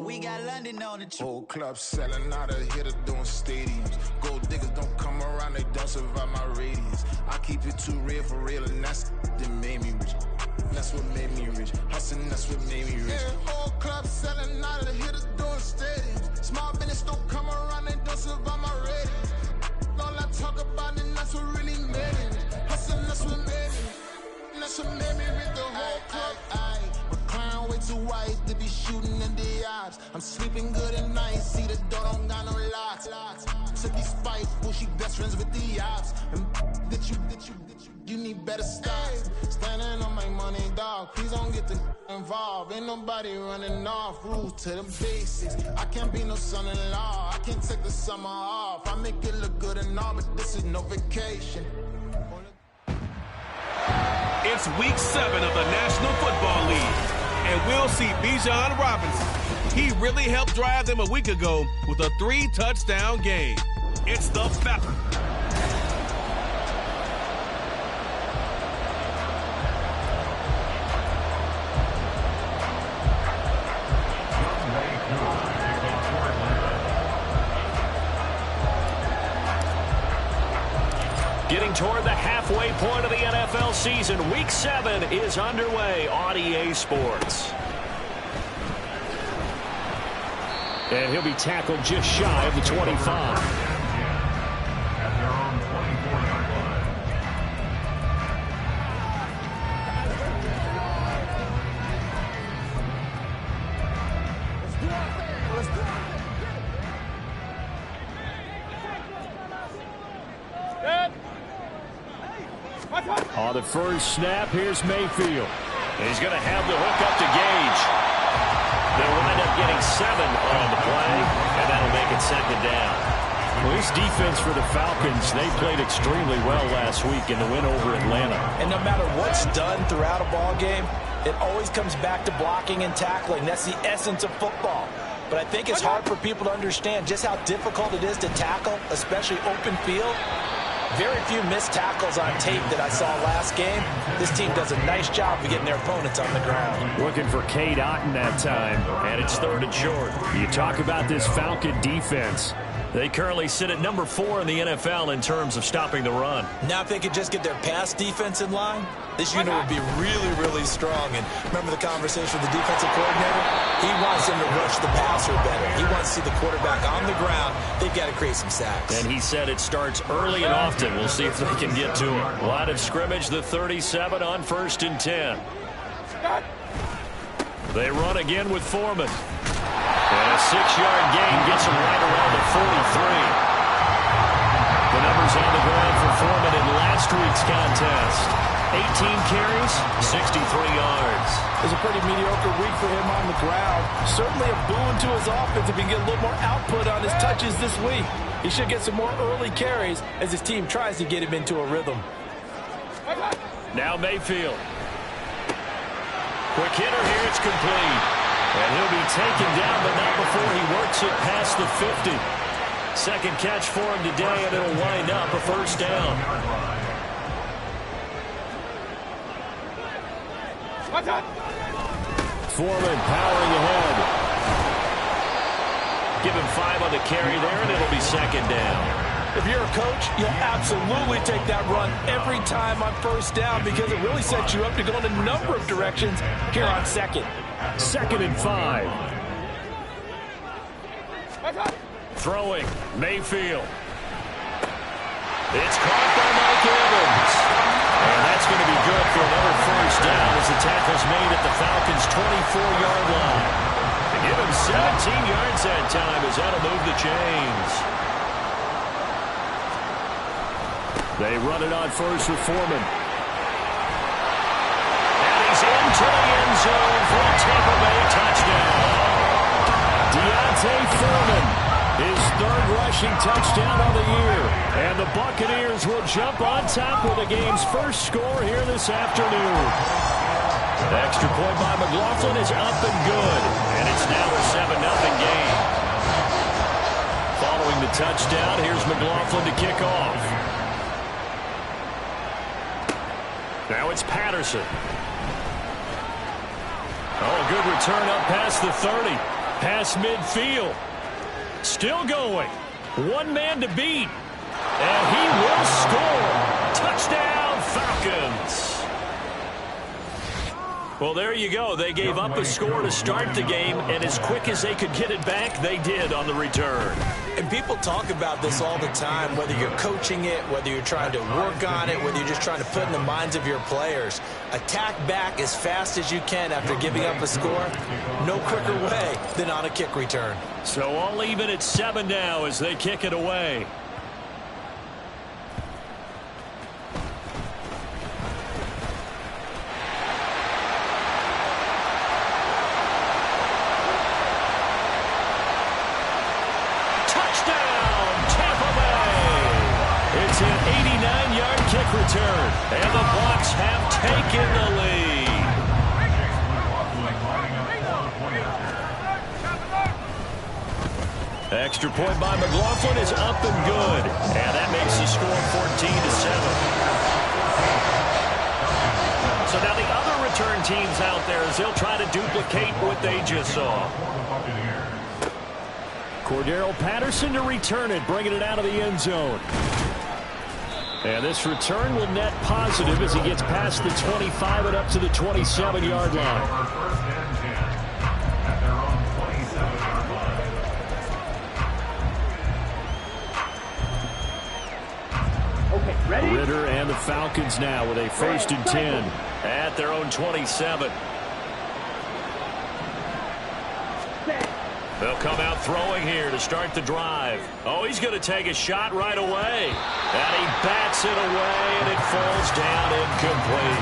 We got London on the trip. Whole club selling out of hitter doing stadiums. Gold diggers don't come around, they don't survive my radius. I keep it too real for real, and that's that made me rich. That's what made me rich. Hustling, that's what made me rich. Yeah, whole club selling out of the hitters doing stadiums. Small business don't come around, they don't survive my radius. All I talk about, and that's what really made me rich. Hustling, that's what made me rich. That's what made me rich. The whole club. My crown way too white to be shooting in the eyes. I'm sleeping good at night, see the door don't got no locks. Took these spiteful, she best friends with the ops. And you need better stops. Standing on my money, dog. Please don't get the involved. Ain't nobody running off. Rules to the basics. I can't be no son-in-law. I can't take the summer off. I make it look good and all, but this is no vacation. It's week 7 of the National Football League, and we'll see Bijan Robinson. He really helped drive them a week ago with a 3-touchdown game. It's the Falcons. Getting toward the halfway point of the NFL season, Week 7 is underway on EA Sports. And he'll be tackled just shy of the 25. On the first snap, here's Mayfield. He's going to have the hook up to Gage. They'll wind up getting 7 on the play, and that'll make it 2nd down. Well, this defense for the Falcons, they played extremely well last week in the win over Atlanta. And no matter what's done throughout a ball game, it always comes back to blocking and tackling. That's the essence of football. But I think it's hard for people to understand just how difficult it is to tackle, especially open field. Very few missed tackles on tape that I saw last game. This team does a nice job of getting their opponents on the ground. Looking for Cade Otton that time, and it's 3rd and short. You talk about this Falcon defense. They currently sit at number 4 in the NFL in terms of stopping the run. Now if they could just get their pass defense in line, this unit would be really, really strong. And remember the conversation with the defensive coordinator? He wants them to rush the passer better. He wants to see the quarterback on the ground. They've got to create some sacks. And he said it starts early and often. We'll see if they can get to it. Line of scrimmage, the 37 on 1st and 10. They run again with Foreman. And a 6-yard gain gets him right around the 43. The numbers on the ground for Foreman in last week's contest. 18 carries, 63 yards. It was a pretty mediocre week for him on the ground. Certainly a boon to his offense if he can get a little more output on his touches this week. He should get some more early carries as his team tries to get him into a rhythm. Now Mayfield. Quick hitter here, it's complete. And he'll be taken down, but not before he works it past the 50. Second catch for him today, and it'll wind up a 1st down. Foreman powering ahead. Give him 5 on the carry there, and it'll be 2nd down. If you're a coach, you'll absolutely take that run every time on 1st down because it really sets you up to go in a number of directions here on 2nd. 2nd and 5. Throwing, Mayfield. It's caught by Mike Evans. And that's going to be good for another 1st down as the tackle's made at the Falcons' 24-yard line. They give him 17 yards that time as that'll move the chains. They run it on 1st with Foreman. And he's into the end zone for a Tampa Bay touchdown. D'Onta Foreman, his 3rd rushing touchdown of the year. And the Buccaneers will jump on top with the game's first score here this afternoon. The extra point by McLaughlin is up and good. And it's now a 7-0 game. Following the touchdown, here's McLaughlin to kick off. Now it's Patterson. Oh, good return up past the 30. Past midfield. Still going. One man to beat. And he will score. Touchdown, Falcons. Well, there you go. They gave up a score to start the game, and as quick as they could get it back, they did on the return. And people talk about this all the time, whether you're coaching it, whether you're trying to work on it, whether you're just trying to put in the minds of your players. Attack back as fast as you can after giving up a score. No quicker way than on a kick return. So all even at 7 now as they kick it away. It's an 89-yard kick return, and the Bucs have taken the lead. Extra point by McLaughlin is up and good, and that makes the score 14-7. So now the other return teams out there as they'll try to duplicate what they just saw. Cordero Patterson to return it, bringing it out of the end zone. And this return will net positive as he gets past the 25 and up to the 27-yard line. Okay, ready? Ritter and the Falcons now with a 1st and 10 at their own 27. They'll come out throwing here to start the drive. Oh, he's going to take a shot right away. And he bats it away, and it falls down incomplete.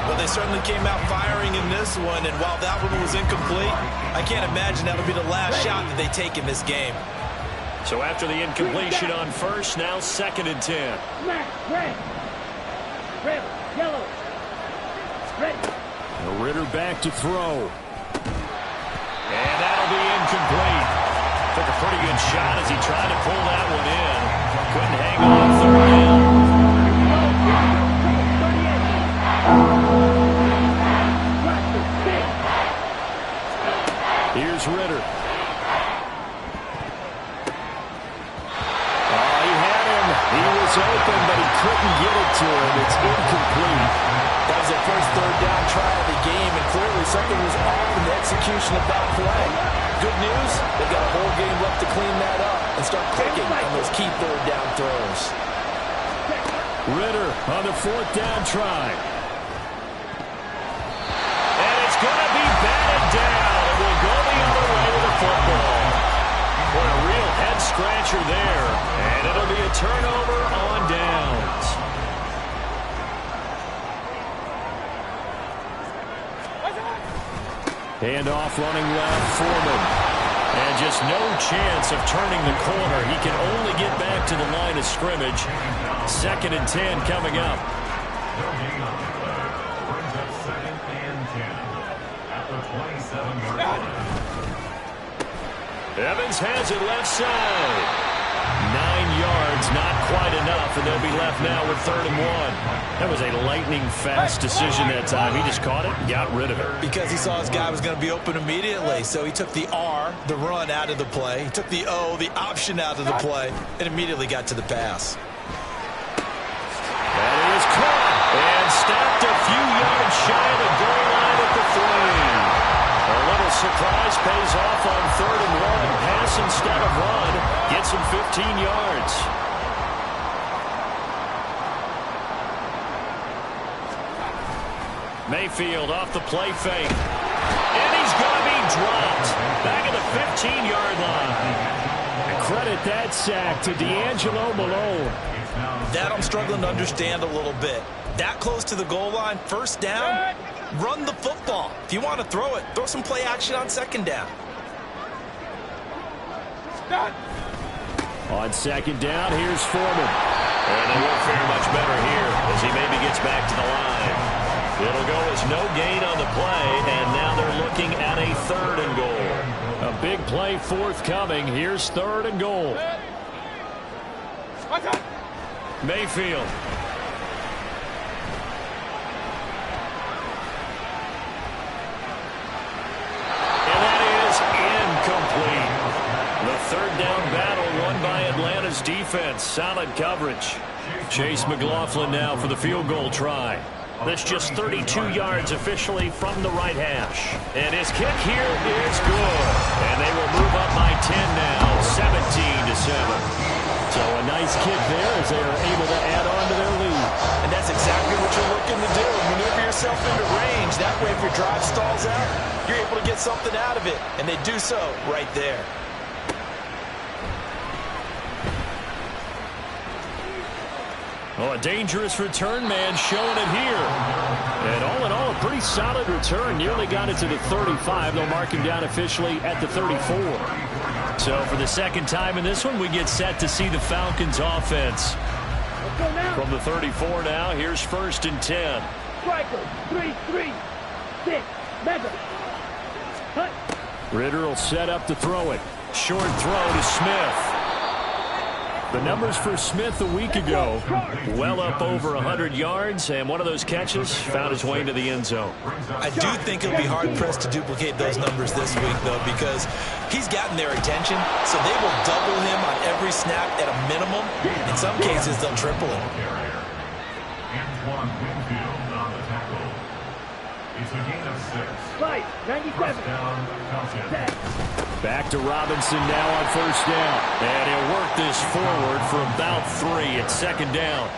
Well, they certainly came out firing in this one, and while that one was incomplete, I can't imagine that'll be the last shot that they take in this game. So after the incompletion on first, now 2nd and 10. Red, yellow, ready. Ritter back to throw. And that'll be incomplete. Took a pretty good shot as he tried to pull that one in. Couldn't hang on 3rd down. Here's Ritter. Oh, he had him. He was open, but he couldn't get it to him. It's incomplete. That was their first 3rd down try of the game, and clearly something was off in the execution of that play. Good news, they've got a whole game left to clean that up and start clicking on those key 3rd down throws. Ritter on the 4th down try. And it's going to be batted down. It will go the other way with the football. What a real head-scratcher there. And it'll be a turnover on downs. Handoff running left, Foreman. And just no chance of turning the corner. He can only get back to the line of scrimmage. 2nd and 10 coming up. Evans has it left side. 9 yards, not quite enough, and they'll be left now with 3rd and 1. That was a lightning-fast decision that time. He just caught it and got rid of it. Because he saw his guy was going to be open immediately, so he took the R, the run, out of the play. He took the O, the option, out of the play, and immediately got to the pass. That is caught and stopped a few yards shy of the goal line at the 3. A little surprise pays off on 3rd and 1. Pass instead of run. Gets him 15 yards. Mayfield off the play fake. And he's going to be dropped. Back at the 15-yard line. Credit that sack to D'Angelo Malone. That I'm struggling to understand a little bit. That close to the goal line, 1st down, run the football. If you want to throw it, throw some play action on 2nd down. On 2nd down, here's Foreman. And they won't fare much better here as he maybe gets back to the line. It'll go as no gain on the play, and now they're looking at a 3rd and goal. A big play forthcoming. Here's 3rd and goal. Mayfield. Bears defense. Solid coverage. Chase McLaughlin now for the field goal try. That's just 32 yards officially from the right hash. And his kick here is good. And they will move up by 10 now, 17-7. So a nice kick there as they are able to add on to their lead. And that's exactly what you're looking to do. Maneuver yourself into range. That way, if your drive stalls out, you're able to get something out of it. And they do so right there. Oh, a dangerous return man showing it here. And all in all, a pretty solid return. Nearly got it to the 35. They'll mark him down officially at the 34. So for the second time in this one, we get set to see the Falcons offense. From the 34 now, here's 1st and 10. Striker, 3-3, 6, mega. Cut. Ritter will set up to throw it. Short throw to Smith. The numbers for Smith a week ago, well up over 100 yards, and one of those catches found his way into the end zone. I do think it'll be hard-pressed to duplicate those numbers this week, though, because he's gotten their attention, so they will double him on every snap at a minimum. In some cases, they'll triple him. Fight, 97. Back to Robinson now on 1st down. And he'll work this forward for about 3 at 2nd down.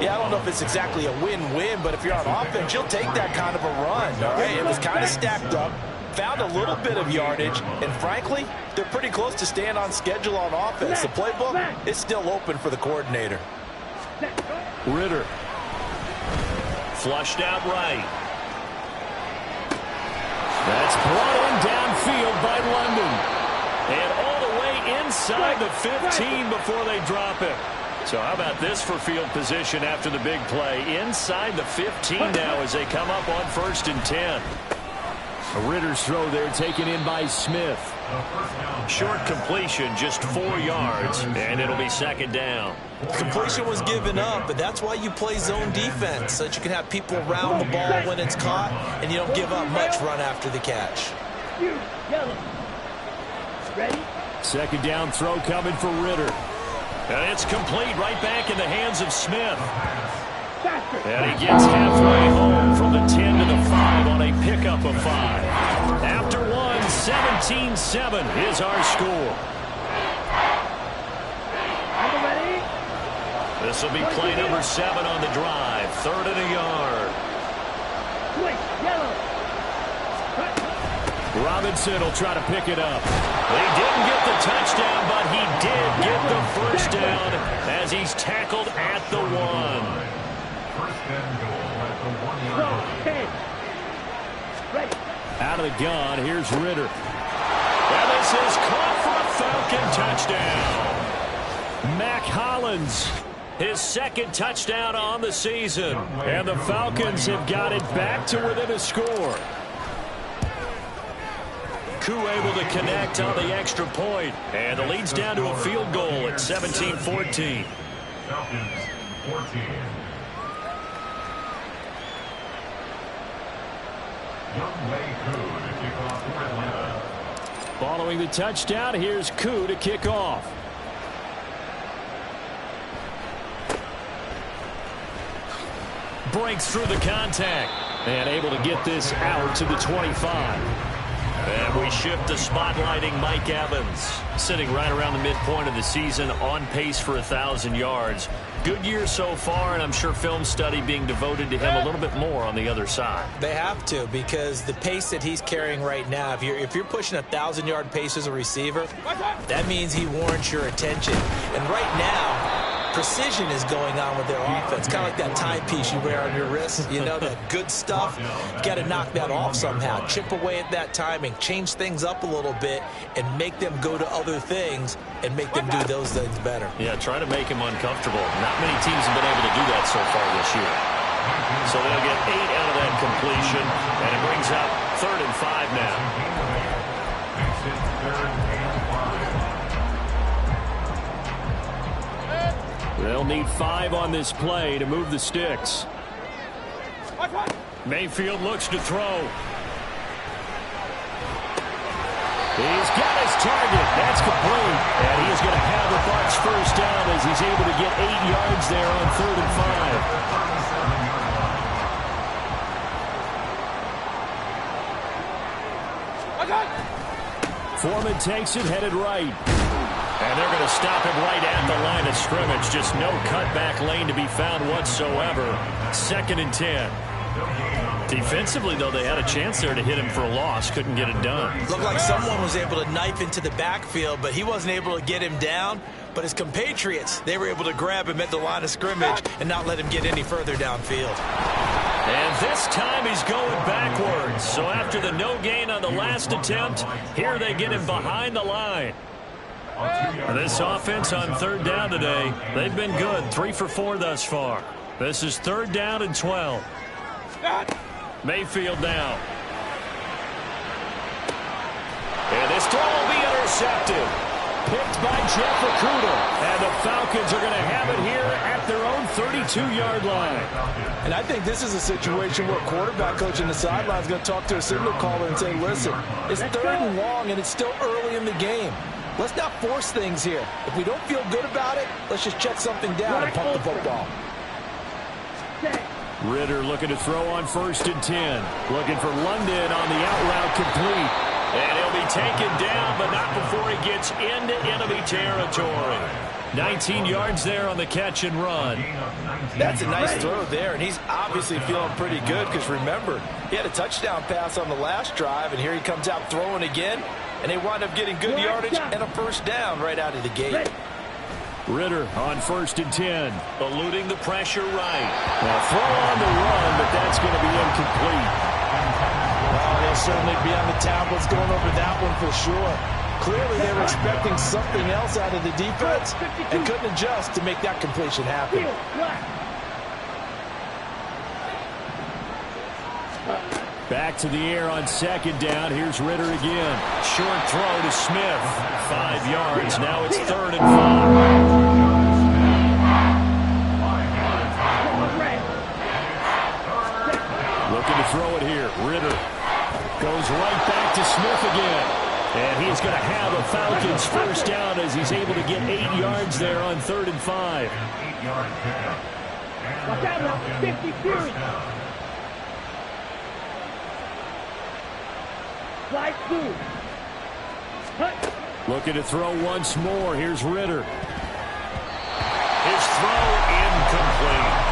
Yeah, I don't know if it's exactly a win-win, but if you're on offense, you'll take that kind of a run. All right, it was kind of stacked up, found a little bit of yardage, and frankly, they're pretty close to staying on schedule on offense. The playbook is still open for the coordinator. Ritter. Flushed out right. That's brought in downfield by London. And all the way inside the 15 before they drop it. So how about this for field position after the big play? Inside the 15 now as they come up on 1st and 10. A Ritter's throw there taken in by Smith. Short completion, just 4 yards, and it'll be 2nd down. Completion was given up, but that's why you play zone defense, so that you can have people around the ball when it's caught, and you don't give up much run after the catch. Yellow. Ready? 2nd down throw coming for Ritter. And it's complete right back in the hands of Smith. And he gets halfway home from the 10 to the 5 on a pickup of 5. After one, 17-7 is our score. This will be play number 7 on the drive. 3rd and a yard. Robinson will try to pick it up. He didn't get the touchdown, but he did get the 1st down as he's tackled at the 1. Out of the gun, here's Ritter. And this is caught for a Falcon touchdown. Mac Hollins, his 2nd touchdown on the season. And the Falcons have got it back to within a score. Koo able to connect on the extra point. And the lead's down to a field goal at 17-14. Falcons 14. Following the touchdown, here's Koo to kick off. Breaks through the contact and able to get this out to the 25. And we shift to spotlighting Mike Evans, sitting right around the midpoint of the season, on pace for 1,000 yards. Good year so far, and I'm sure film study being devoted to him a little bit more on the other side. They have to, because the pace that he's carrying right now, if you're pushing 1,000-yard pace as a receiver, that means he warrants your attention. And right now, precision is going on with their offense. Kind of like that timepiece you wear on your wrist. You know, that good stuff. You got to knock that off somehow. Chip away at that timing. Change things up a little bit and make them go to other things and make them do those things better. Yeah, try to make him uncomfortable. Not many teams have been able to do that so far this year. So they'll get 8 out of that completion, and it brings up 3rd and 5 now. They'll need 5 on this play to move the sticks. Mayfield looks to throw. He's got his target. That's complete. And he is going to have the Bucs first down as he's able to get 8 yards there on 3rd and 5. Foreman takes it, headed right. And they're going to stop him right at the line of scrimmage. Just no cutback lane to be found whatsoever. 2nd and 10. Defensively, though, they had a chance there to hit him for a loss. Couldn't get it done. Looked like someone was able to knife into the backfield, but he wasn't able to get him down. But his compatriots, they were able to grab him at the line of scrimmage and not let him get any further downfield. And this time he's going backwards. So after the no gain on the last attempt, here they get him behind the line. This offense on 3rd down today, they've been good. 3 for 4 thus far. This is 3rd down and 12. Mayfield now. And this throw will be intercepted. Picked by Jeff Okudah. And the Falcons are going to have it here at their own 32-yard line. And I think this is a situation where quarterback coach in the sideline is going to talk to a signal caller and say, listen, it's 3rd and long and it's still early in the game. Let's not force things here. If we don't feel good about it, let's just check something down and pump the football. Ridder looking to throw on 1st and 10. Looking for London on the out route complete. And he'll be taken down, but not before he gets into enemy territory. 19 yards there on the catch and run. That's a nice throw there, and he's obviously feeling pretty good because, remember, he had a touchdown pass on the last drive, and here he comes out throwing again, and they wind up getting good yardage and a first down right out of the gate. Ridder on 1st and 10. Eluding the pressure right. Now throw on the run, but that's going to be incomplete. Well, he'll certainly be on the tablets going over that one for sure. Clearly, they were expecting something else out of the defense and couldn't adjust to make that completion happen. Back to the air on 2nd down. Here's Ridder again. Short throw to Smith. 5 yards. Now it's 3rd and 5. Looking to throw it here. Ridder goes right back to Smith again. And he's going to have a Falcons first down as he's able to get 8 yards there on 3rd and 5. Watch out now, 50 Fury. Slide through. Cut. Looking to throw once more. Here's Ridder. His throw incomplete.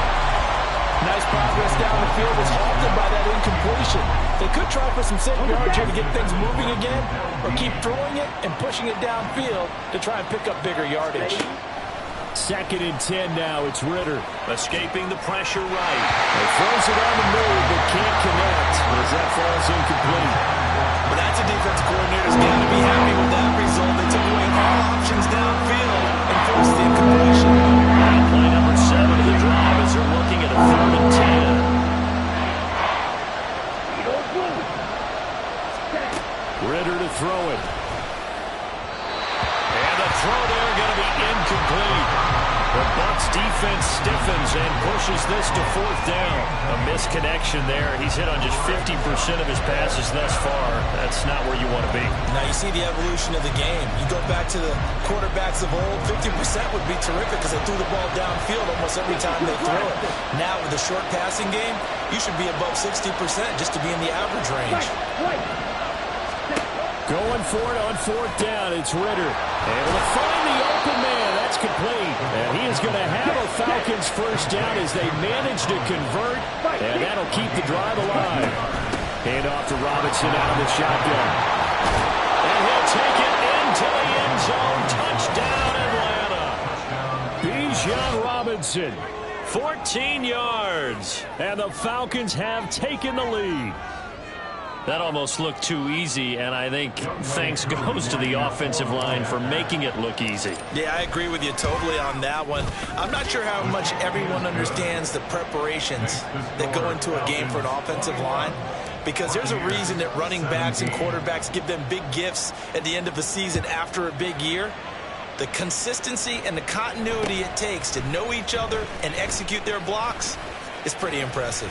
Nice progress down the field was halted by that incompletion. They could try for some safe yards here to get things moving again, or keep throwing it and pushing it downfield to try and pick up bigger yardage. 2nd and 10 now. It's Ridder escaping the pressure right. He throws it on the move, but can't connect as that falls incomplete. Well, that's a defensive coordinator's got to be happy with that result. They took away all options downfield and forced the incompletion. And play number 7 of the drive as they're looking at a 3rd and 10. Ridder to throw it. And the throw there going to be incomplete. The Bucs defense stiffens and pushes this to 4th down. A misconnection there. He's hit on just 50% of his passes thus far. That's not where you want to be. Now you see the evolution of the game. You go back to the quarterbacks of old, 50% would be terrific because they threw the ball downfield almost every time they throw it. Now with the short passing game, you should be above 60% just to be in the average range. Going for it on 4th down. It's Ridder. Able to find the open man. That's complete. And he is going to have a Falcons first down as they manage to convert. And that'll keep the drive alive. Hand off to Robinson out of the shotgun. And he'll take it into the end zone. Touchdown, Atlanta. Bijan Robinson, 14 yards. And the Falcons have taken the lead. That almost looked too easy, and I think thanks goes to the offensive line for making it look easy. Yeah, I agree with you totally on that one. I'm not sure how much everyone understands the preparations that go into a game for an offensive line, because there's a reason that running backs and quarterbacks give them big gifts at the end of the season after a big year. The consistency and the continuity it takes to know each other and execute their blocks is pretty impressive.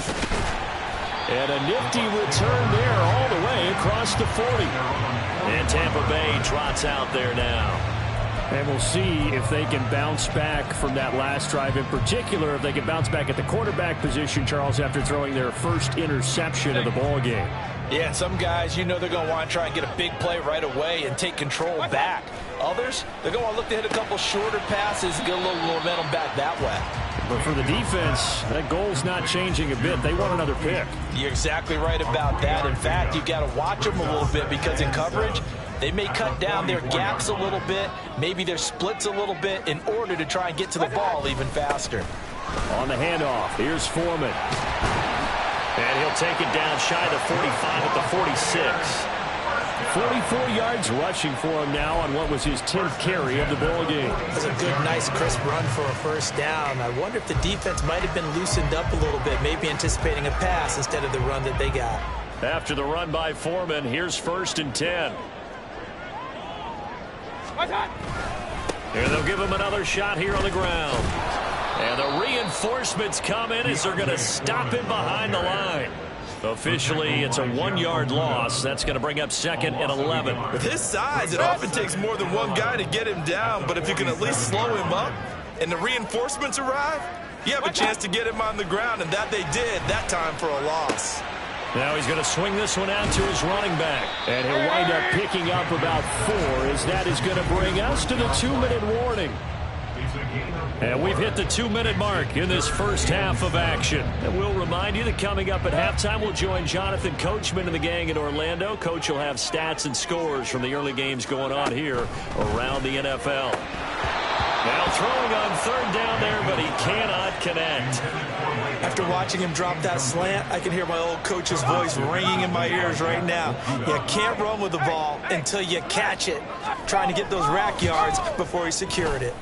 And a nifty return there all the way across the 40. And Tampa Bay trots out there now. And we'll see if they can bounce back from that last drive, in particular, if they can bounce back at the quarterback position, Charles, after throwing their first interception of the ball game. Yeah, and some guys, you know they're going to want to try and get a big play right away and take control back. Others, they're going to look to hit a couple shorter passes and get a little momentum back that way. But for the defense, that goal's not changing a bit. They want another pick. You're exactly right about that. In fact, you've got to watch them a little bit because in coverage, they may cut down their gaps a little bit, maybe their splits a little bit in order to try and get to the ball even faster. On the handoff, here's Foreman. And he'll take it down shy of the 45 at the 46. 44 yards rushing for him now on what was his 10th carry of the ball game. That's a good, nice, crisp run for a first down. I wonder if the defense might have been loosened up a little bit, maybe anticipating a pass instead of the run that they got. After the run by Foreman, here's 1st and 10. Here they'll give him another shot here on the ground. And the reinforcements come in as they're going to stop him behind the line. Officially, it's a 1-yard loss. That's going to bring up 2nd and 11. With his size, it often takes more than one guy to get him down. But if you can at least slow him up and the reinforcements arrive, you have a chance to get him on the ground. And that they did that time for a loss. Now he's going to swing this one out to his running back. And he'll wind up picking up about 4 as that is going to bring us to the 2-minute warning. And we've hit the 2-minute mark in this first half of action. And we'll remind you that coming up at halftime, we'll join Jonathan Coachman and the gang in Orlando. Coach will have stats and scores from the early games going on here around the NFL. Now throwing on 3rd down there, but he cannot connect. After watching him drop that slant, I can hear my old coach's voice ringing in my ears right now. You can't run with the ball until you catch it. Trying to get those rack yards before he secured it.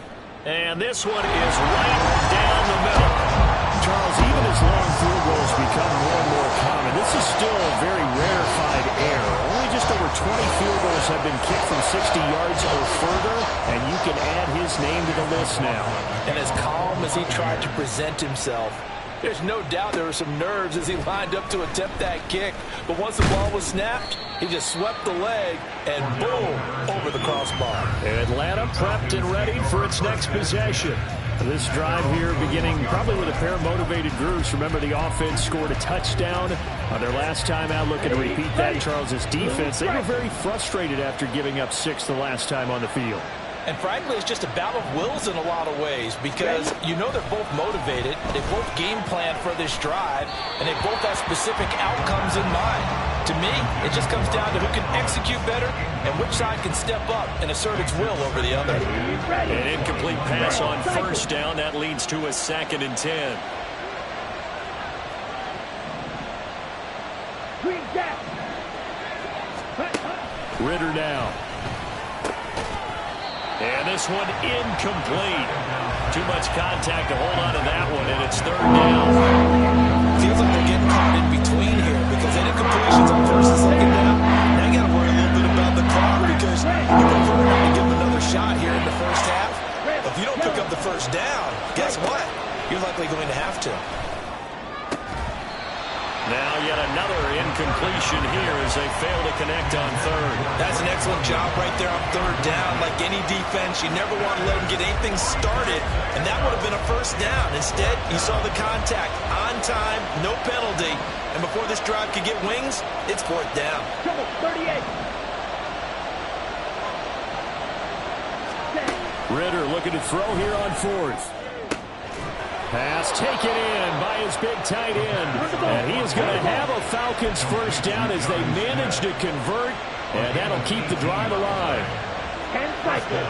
And this one is right down the middle. Charles, even as long field goals become more and more common, this is still a very rarefied error. Only just over 20 field goals have been kicked from 60 yards or further, and you can add his name to the list now. And as calm as he tried to present himself, there's no doubt there were some nerves as he lined up to attempt that kick. But once the ball was snapped, he just swept the leg and boom, over the crossbar. Atlanta prepped and ready for its next possession. This drive here beginning probably with a pair of motivated groups. Remember, the offense scored a touchdown on their last time out. Looking to repeat that. Charles's defense, they were very frustrated after giving up 6 the last time on the field. And frankly, it's just a battle of wills in a lot of ways because you know they're both motivated, they both game plan for this drive, and they both have specific outcomes in mind. To me, it just comes down to who can execute better and which side can step up and assert its will over the other. An incomplete pass on 1st down. That leads to a 2nd and 10. Ritter now. And this one incomplete. Too much contact to hold on to that one, and it's 3rd down. Feels like they're getting caught in between here because any completions on 1st and 2nd down, now you got to worry a little bit about the clock because you prefer to give them another shot here in the first half. If you don't pick up the 1st down, guess what? You're likely going to have to. Now yet another incompletion here as they fail to connect on 3rd. That's an excellent job right there on 3rd down. Like any defense, you never want to let them get anything started, and that would have been a 1st down. Instead, you saw the contact on time, no penalty, and before this drive could get wings, it's 4th down. 38. Ritter looking to throw here on 4th. Pass taken in by his big tight end. And he is going to have a Falcons 1st down as they manage to convert. And that'll keep the drive alive. 10 seconds.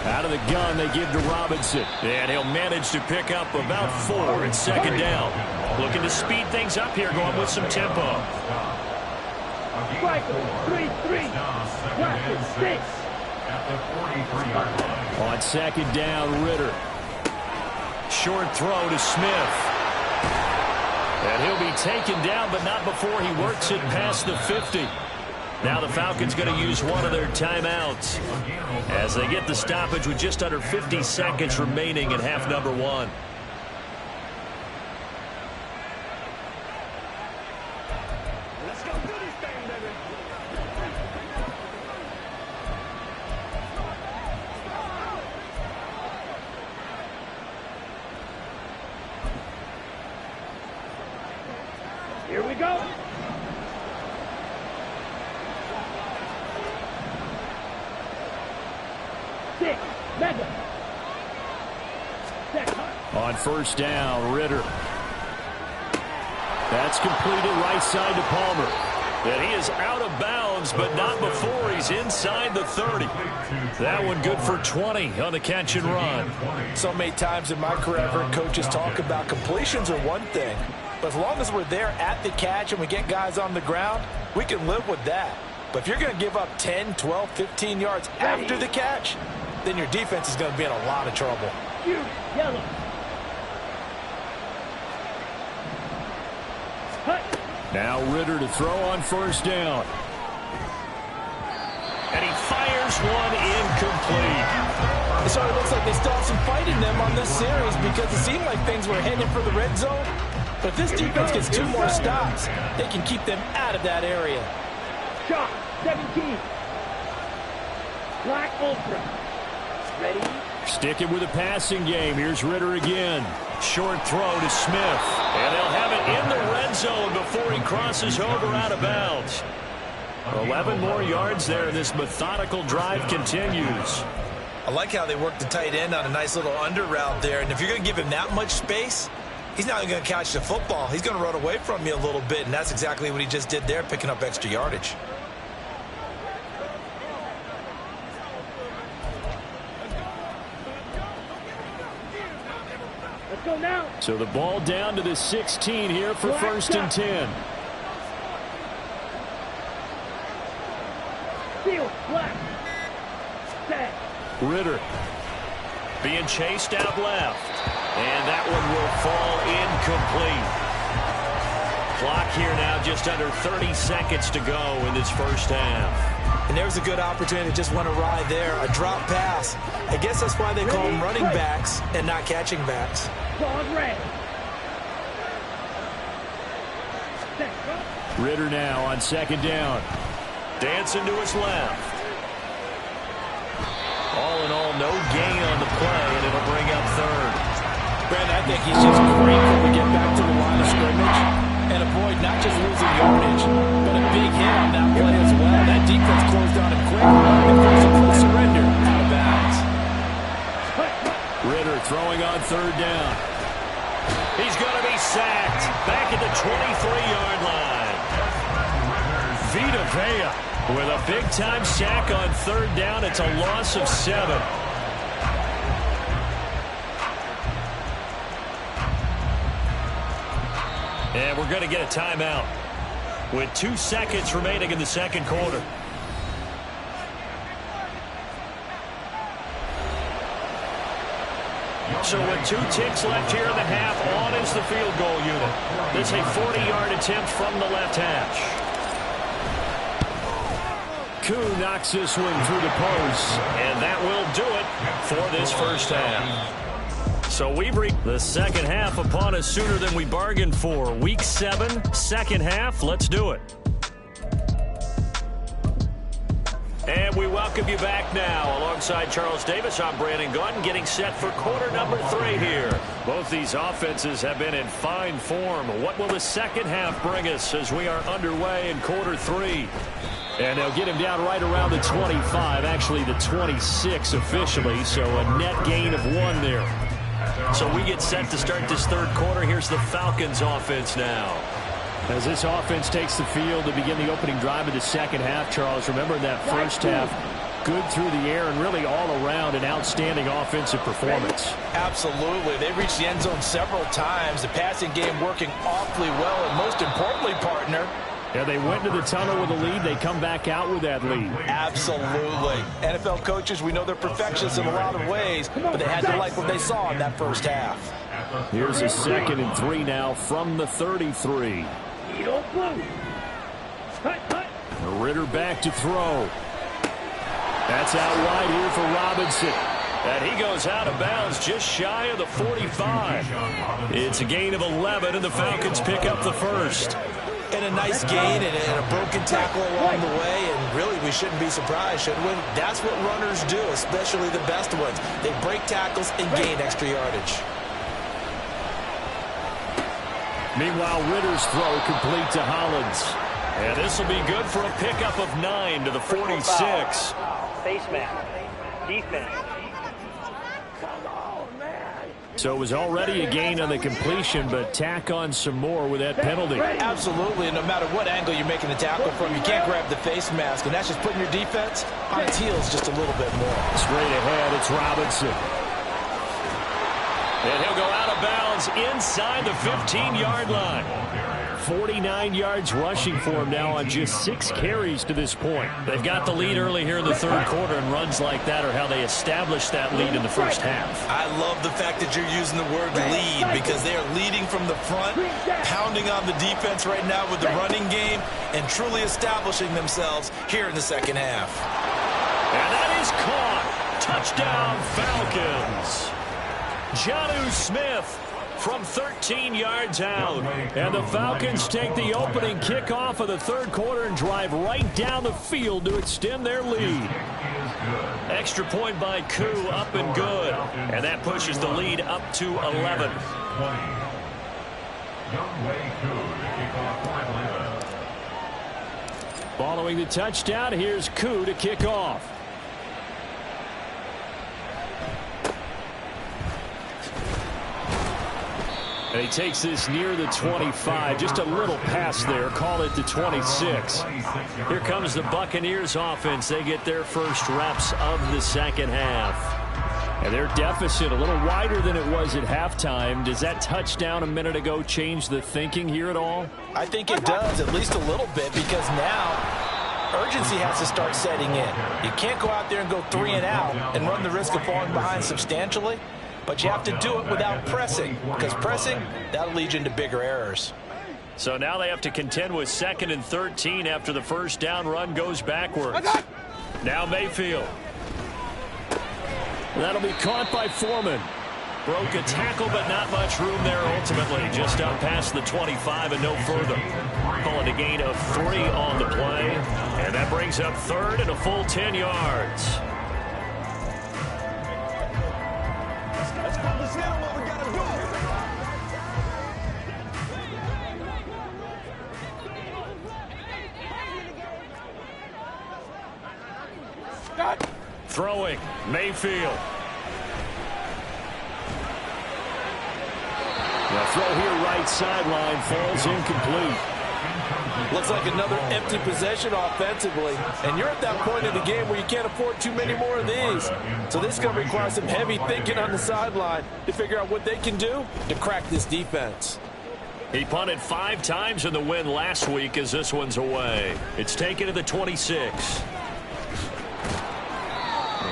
Out of the gun, they give to Robinson. And he'll manage to pick up about 4 at 2nd down. Looking to speed things up here, going with some tempo. Striker, 3-3. Classic 6. On 2nd down, Ritter. Short throw to Smith. And he'll be taken down, but not before he works it past the 50. Now the Falcons going to use one of their timeouts as they get the stoppage with just under 50 seconds remaining in half number 1. On first down, Ritter. That's completed right side to Palmer. And he is out of bounds, but not before he's inside the 30. That one good for 20 on the catch and run. So many times in my career, I've heard coaches talk about completions are one thing. But as long as we're there at the catch and we get guys on the ground, we can live with that. But if you're going to give up 10, 12, 15 yards after the catch, then your defense is going to be in a lot of trouble. Yellow. Now Ritter to throw on first down. And he fires one incomplete. So it looks like they still have some fight in them on this series because it seemed like things were headed for the red zone. But if this defense gets 2 more stops, they can keep them out of that area. Shot 17. Black Ultra. Ready? Sticking with a passing game. Here's Ritter again. Short throw to Smith. And they'll have it in the red zone before he crosses over out of bounds. 11 more yards there, and this methodical drive continues. I like how they work the tight end on a nice little under route there. And if you're going to give him that much space, he's not going to catch the football. He's going to run away from you a little bit, and that's exactly what he just did there, picking up extra yardage. Let's go now. So the ball down to the 16 here for first and 10. Field, black. Set. Ritter being chased out left. And that one will fall incomplete. Clock here now just under 30 seconds to go in this first half. And there's a good opportunity to just want to ride there. A drop pass. I guess that's why they call them running backs and not catching backs. Ball red. Ritter now on second down. Dancing to his left. All in all, no gain on the play, and it'll bring up third. Brandon, I think he's just great when we get back to the line of scrimmage and avoid not just losing yardage, but a big hit on that play as well. That defense closed on him quick and forced a quick surrender out of bounds. Ritter throwing on third down. He's going to be sacked back at the 23-yard line. Vita Vea with a big-time sack on third down. It's a loss of 7. And we're going to get a timeout with 2 seconds remaining in the second quarter. So with 2 ticks left here in the half, on is the field goal unit. This is a 40-yard attempt from the left hash. Koo knocks this one through the post, and that will do it for this first half. So we've reached the second half upon us sooner than we bargained for. Week 7, second half. Let's do it. And we welcome you back now. Alongside Charles Davis, I'm Brandon Gunn, getting set for quarter number 3 here. Both these offenses have been in fine form. What will the second half bring us as we are underway in quarter 3? And they'll get him down right around the 25, actually the 26 officially, so a net gain of 1 there. So we get set to start this third quarter. Here's the Falcons offense now. As this offense takes the field to begin the opening drive of the second half, Charles, remember in that first half, good through the air and really all around an outstanding offensive performance. Absolutely. They reached the end zone several times. The passing game working awfully well, and most importantly, partner, yeah, they went to the tunnel with a lead. They come back out with that lead. Absolutely. NFL coaches, we know they're perfectionists in a lot of ways, but they had to like what they saw in that first half. Here's a 2nd and 3 now from the 33. Ritter back to throw. That's out wide here for Robinson. And he goes out of bounds just shy of the 45. It's a gain of 11, and the Falcons pick up the first. And a nice gain and a broken tackle along the way, and really we shouldn't be surprised, should we? That's what runners do, especially the best ones. They break tackles and gain extra yardage. Meanwhile, Ritter's throw complete to Hollins. And this will be good for a pickup of 9 to the 46. Face mask. Defense. So it was already a gain on the completion, but tack on some more with that penalty. Absolutely, and no matter what angle you're making the tackle from, you can't grab the face mask, and that's just putting your defense on its heels just a little bit more. Straight ahead, it's Robinson. And he'll go out of bounds inside the 15-yard line. 49 yards rushing for him now on just 6 carries to this point. They've got the lead early here in the third quarter, and runs like that are how they establish that lead in the first half. I love the fact that you're using the word lead, because they are leading from the front, pounding on the defense right now with the running game, and truly establishing themselves here in the second half. And that is caught. Touchdown, Falcons. Jonnu Smith from 13 yards out. And the Falcons take the opening kickoff of the third quarter and drive right down the field to extend their lead. Extra point by Koo, up and good. And that pushes the lead up to 11. Following the touchdown, here's Koo to kick off. And he takes this near the 25. Just a little pass there. Call it the 26. Here comes the Buccaneers offense. They get their first reps of the second half. And their deficit a little wider than it was at halftime. Does that touchdown a minute ago change the thinking here at all? I think it does, at least a little bit, because now urgency has to start setting in. You can't go out there and go 3 and out and run the risk of falling behind substantially. But you have to do it without pressing, because pressing, that'll lead you into bigger errors. So now they have to contend with 2nd and 13 after the first down run goes backwards. Now Mayfield. That'll be caught by Foreman. Broke a tackle, but not much room there ultimately. Just out past the 25 and no further. Call it a gain of 3 on the play. And that brings up 3rd and a full 10 yards. Throwing, Mayfield. The throw here right sideline falls incomplete. Looks like another empty possession offensively. And you're at that point in the game where you can't afford too many more of these. So this is going to require some heavy thinking on the sideline to figure out what they can do to crack this defense. He punted 5 times in the win last week as this one's away. It's taken to the 26.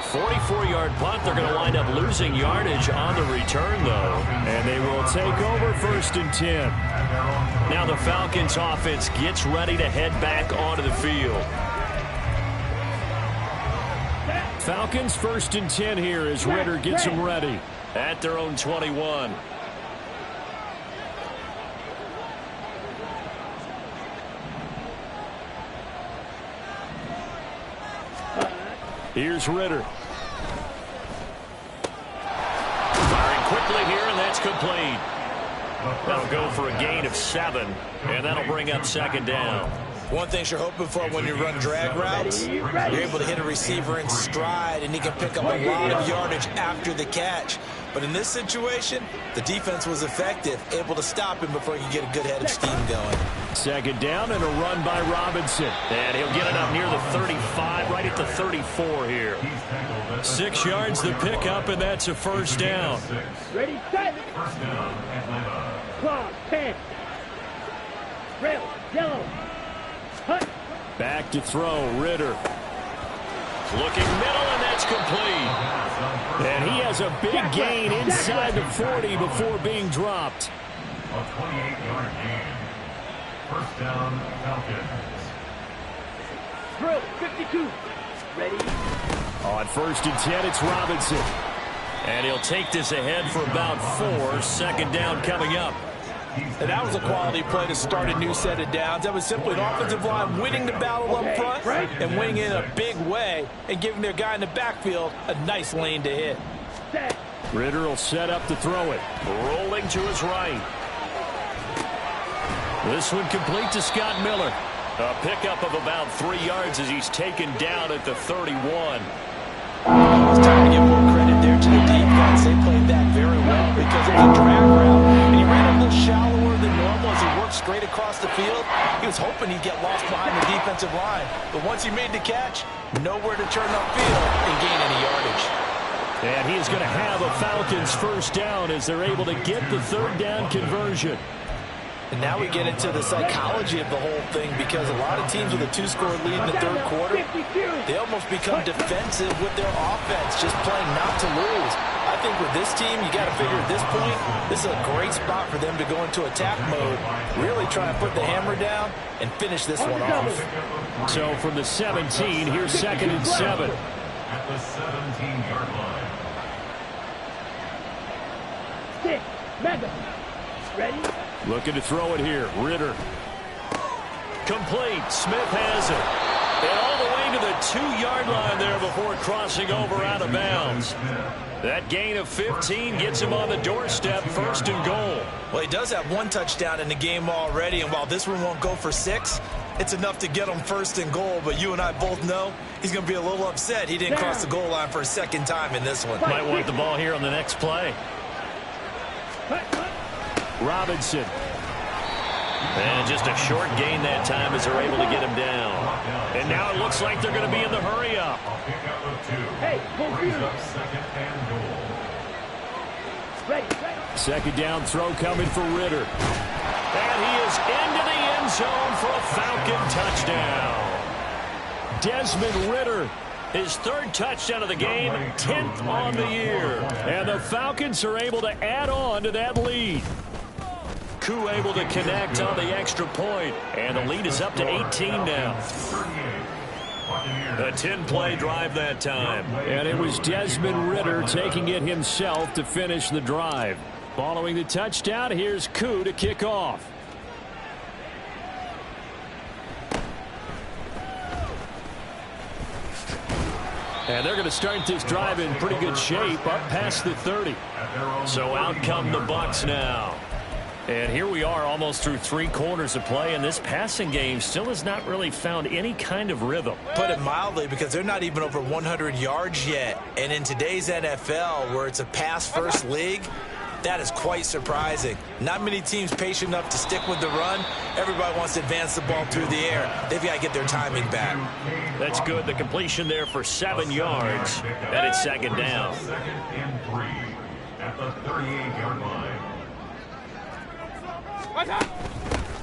44-yard punt. They're going to wind up losing yardage on the return, though. And they will take over 1st and 10. Now the Falcons offense gets ready to head back onto the field. Falcons 1st and 10 here as Ritter gets them ready at their own 21. Here's Ritter. Firing quickly here, and that's complete. That'll go for a gain of 7, and that'll bring up 2nd down. One thing you're hoping for when you run drag routes, you're able to hit a receiver in stride, and he can pick up a lot of yardage after the catch. But in this situation, the defense was effective, able to stop him before he could get a good head of steam going. 2nd down and a run by Robinson. And he'll get it up near the 35, right at the 34 here. 6 yards the pickup, and that's a 1st down. Ready, set. Claw, 10. Red, yellow. Hut. Back to throw, Ritter. Looking middle, and that's complete. And he has a big gain inside the 40 before being dropped. A 28-yard gain. 1st down, Falcons. Throw, 52. Ready. On 1st and 10, it's Robinson. And he'll take this ahead for about 4. 2nd down coming up. And that was a quality play to start a new set of downs. That was simply an offensive line winning the battle up front and winning in a big way and giving their guy in the backfield a nice lane to hit. Ritter will set up to throw it. Rolling to his right. This one complete to Scott Miller. A pickup of about 3 yards as he's taken down at the 31. It's time to give more credit there to the defense. They played that very well because was hoping he'd get lost behind the defensive line. But once he made the catch, nowhere to turn upfield and gain any yardage. And he is going to have a Falcons first down as they're able to get the third down conversion. And now we get into the psychology of the whole thing, because a lot of teams with a 2-score lead in the third quarter, they almost become defensive with their offense, just playing not to lose. I think with this team, you got to figure at this point, this is a great spot for them to go into attack mode, really try and put the hammer down and finish this one off. So from the 17, here's 2nd and 7. At the 17-yard line. Stick. Mega. Ready? Looking to throw it here. Ritter. Complete. Smith has it. And all the way to the 2-yard line there before crossing over out of bounds. That gain of 15 gets him on the doorstep, 1st and goal. Well, he does have 1 touchdown in the game already, and while this one won't go for 6, it's enough to get him 1st and goal. But you and I both know he's going to be a little upset he didn't cross the goal line for a 2nd time in this one. Might want the ball here on the next play. Robinson. And just a short gain that time as they're able to get him down. And now it looks like they're going to be in the hurry-up. Hey, full field. 2nd and goal. Ready. 2nd down throw coming for Ritter. And he is into the end zone for a Falcon touchdown. Desmond Ritter, his 3rd touchdown of the game, 10th on the year. And the Falcons are able to add on to that lead. Koo able to connect on the extra point, and the lead is up to 18 now. A 10-play drive that time. And it was Desmond Ritter taking it himself to finish the drive. Following the touchdown, here's Koo to kick off. And they're going to start this drive in pretty good shape, up past the 30. So out come the Bucs now. And here we are almost through 3 quarters of play, and this passing game still has not really found any kind of rhythm. Put it mildly, because they're not even over 100 yards yet. And in today's NFL, where it's a pass-first league, that is quite surprising. Not many teams patient enough to stick with the run. Everybody wants to advance the ball through the air. They've got to get their timing back. That's good. The completion there for 7 yards. And it's 2nd down. 2nd and 3 at the 38-yard line.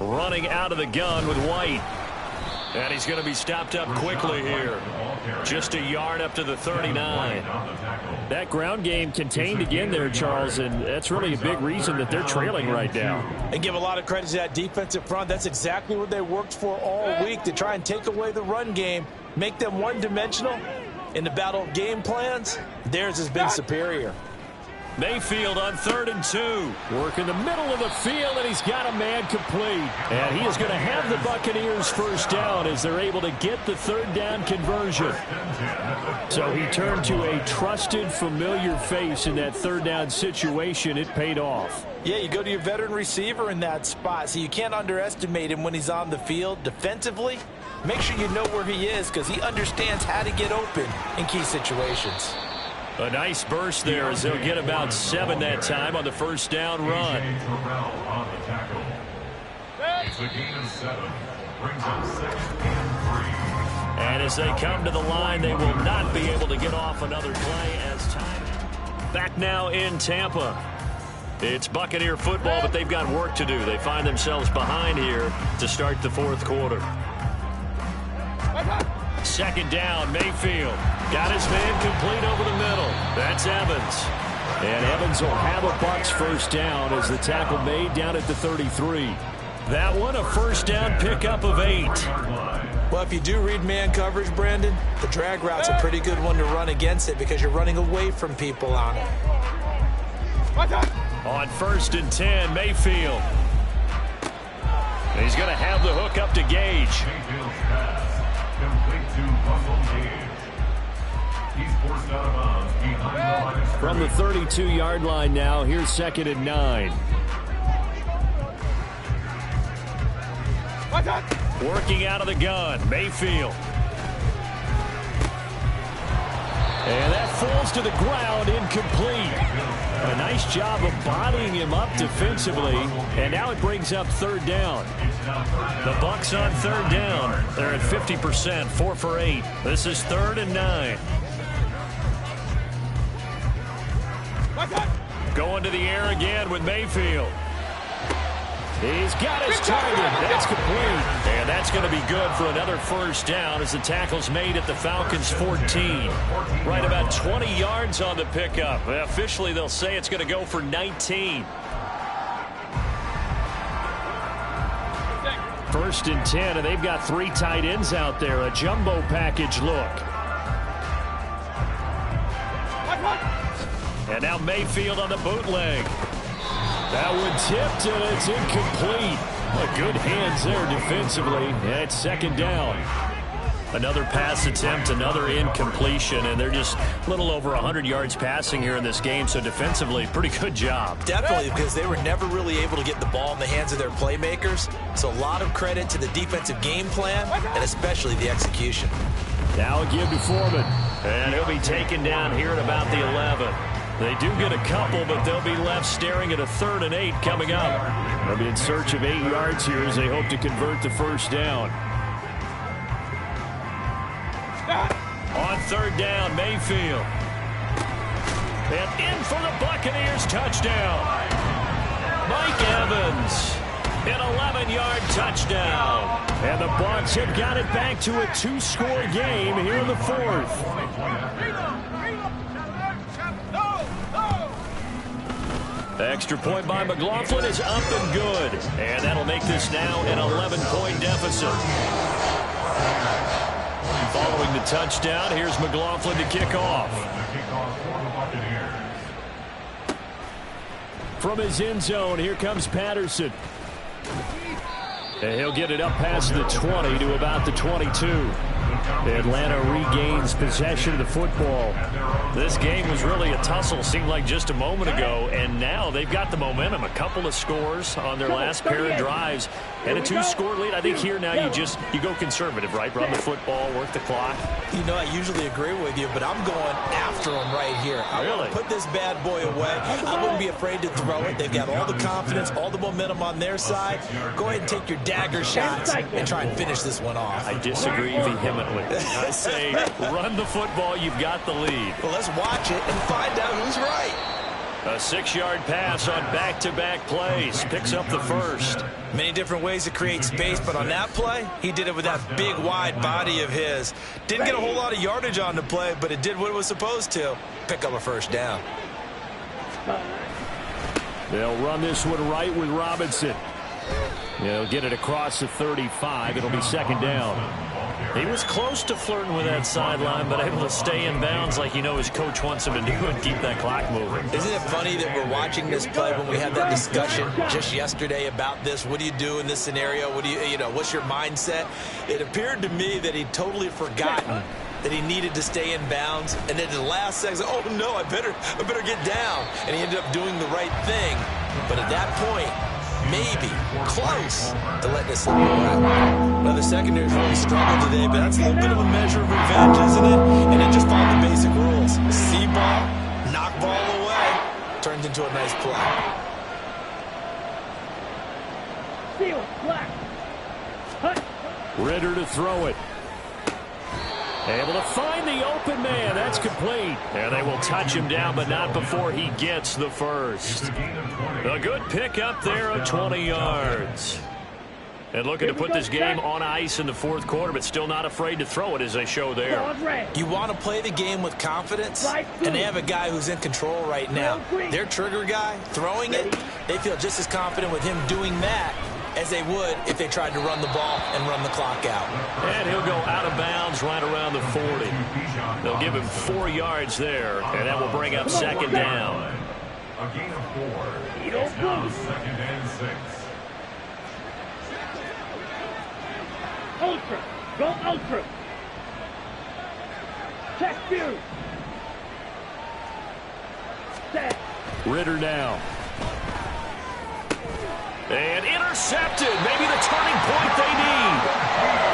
Running out of the gun with White. And he's going to be stopped up quickly here. Just a yard up to the 39. That ground game contained again there, Charles, and that's really a big reason that they're trailing right now. And give a lot of credit to that defensive front. That's exactly what they worked for all week, to try and take away the run game, make them one-dimensional. In the battle of game plans, theirs has been superior. Mayfield on 3rd and 2. Work in the middle of the field, and he's got a man complete. And he is going to have the Buccaneers first down as they're able to get the 3rd down conversion. So he turned to a trusted, familiar face in that 3rd down situation. It paid off. Yeah, you go to your veteran receiver in that spot, so you can't underestimate him when he's on the field defensively. Make sure you know where he is, because he understands how to get open in key situations. A nice burst there as they'll get about 7 that time on the first down run. It's a gain of 7. Brings up 2nd and 3. And as they come to the line, they will not be able to get off another play as time. Back now in Tampa. It's Buccaneer football, but they've got work to do. They find themselves behind here to start the 4th quarter. 2nd down, Mayfield. Got his man complete over the middle. That's Evans. And Evans will have a Bucs first down as the tackle made down at the 33. That one, a first down pickup of 8. Well, if you do read man coverage, Brandon, the drag route's a pretty good one to run against it because you're running away from people on it. On 1st and 10, Mayfield. And he's going to have the hook up to Gage. Mayfield's pass complete to Russell Gage. He's forced out of bounds behind the line of From the 32-yard line now, here's 2nd and 9. Working out of the gun, Mayfield. And that falls to the ground, incomplete. A nice nice job of bodying him up defensively, and now it brings up third down. The Bucs on third down. They're at 50%, 4 for 8. This is 3rd and 9. Going to the air again with Mayfield. He's got his target. That's complete. And that's going to be good for another first down as the tackle's made at the Falcons' 14. Right about 20 yards on the pickup. Officially, they'll say it's going to go for 19. 1st and 10, and they've got 3 tight ends out there. A jumbo package look. And now Mayfield on the bootleg. That one tipped, and it's incomplete. Good hands there defensively. And it's 2nd down. Another pass attempt, another incompletion, and they're just a little over 100 yards passing here in this game, so defensively, pretty good job. Definitely, because they were never really able to get the ball in the hands of their playmakers, so a lot of credit to the defensive game plan, and especially the execution. Now a give to Foreman, and he'll be taken down here at about the 11. They do get a couple, but they'll be left staring at a 3rd and 8 coming up. They'll be in search of 8 yards here as they hope to convert the first down. On 3rd down, Mayfield. And in for the Buccaneers touchdown. Mike Evans, an 11-yard touchdown. And the Bucs have got it back to a 2-score game here in the 4th. Extra point by McLaughlin is up and good. And that'll make this now an 11-point deficit. Following the touchdown, here's McLaughlin to kick off. From his end zone, here comes Patterson. And he'll get it up past the 20 to about the 22. Atlanta regains possession of the football. This game was really a tussle, seemed like just a moment ago, and now they've got the momentum. A couple of scores on their last pair of drives, and a 2-score lead. I think here now you go conservative, right? Run the football, work the clock. You know, I usually agree with you, but I'm going after them right here. I want to put this bad boy away. I wouldn't be afraid to throw it. They've got all the confidence, all the momentum on their side. Go ahead and take your dagger shots and try and finish this one off. I disagree vehemently. I say run the football. You've got the lead. Well, let's watch it and find out who's right. A 6-yard pass on back-to-back plays. Picks up the first. Many different ways to create space, but on that play, he did it with that big, wide body of his. Didn't get a whole lot of yardage on the play, but it did what it was supposed to. Pick up a first down. They'll run this one right with Robinson. They'll get it across the 35. It'll be 2nd down. He was close to flirting with that sideline, but able to stay in bounds like his coach wants him to do and keep that clock moving. Isn't it funny that we're watching this play when we had that discussion just yesterday about this? What do you do in this scenario? What do what's your mindset? It appeared to me that he'd totally forgotten that he needed to stay in bounds, and then at the last second, oh no, I better get down. And he ended up doing the right thing. But at that point, maybe close to letting this slip away. Well, the secondary's really struggled today, but that's a little bit of a measure of revenge, isn't it? And it just followed the basic rules. See ball, knock ball away, turns into a nice play. Seal, black. Hut. Ritter to throw it. Able to find the open man. That's complete. And they will touch him down, but not before he gets the first. A good pick up there of 20 yards. And looking to put this game on ice in the 4th quarter, but still not afraid to throw it as they show there. You want to play the game with confidence, and they have a guy who's in control right now. Their trigger guy, throwing it, they feel just as confident with him doing that as they would if they tried to run the ball and run the clock out. And he'll go out of bounds right around the 40. They'll give him 4 yards there, and that will bring up 2nd down. A gain of 4. It's now 2nd and 6. Ultra. Go ultra. Check view. Set. Ritter now. And intercepted. Maybe the turning point they need.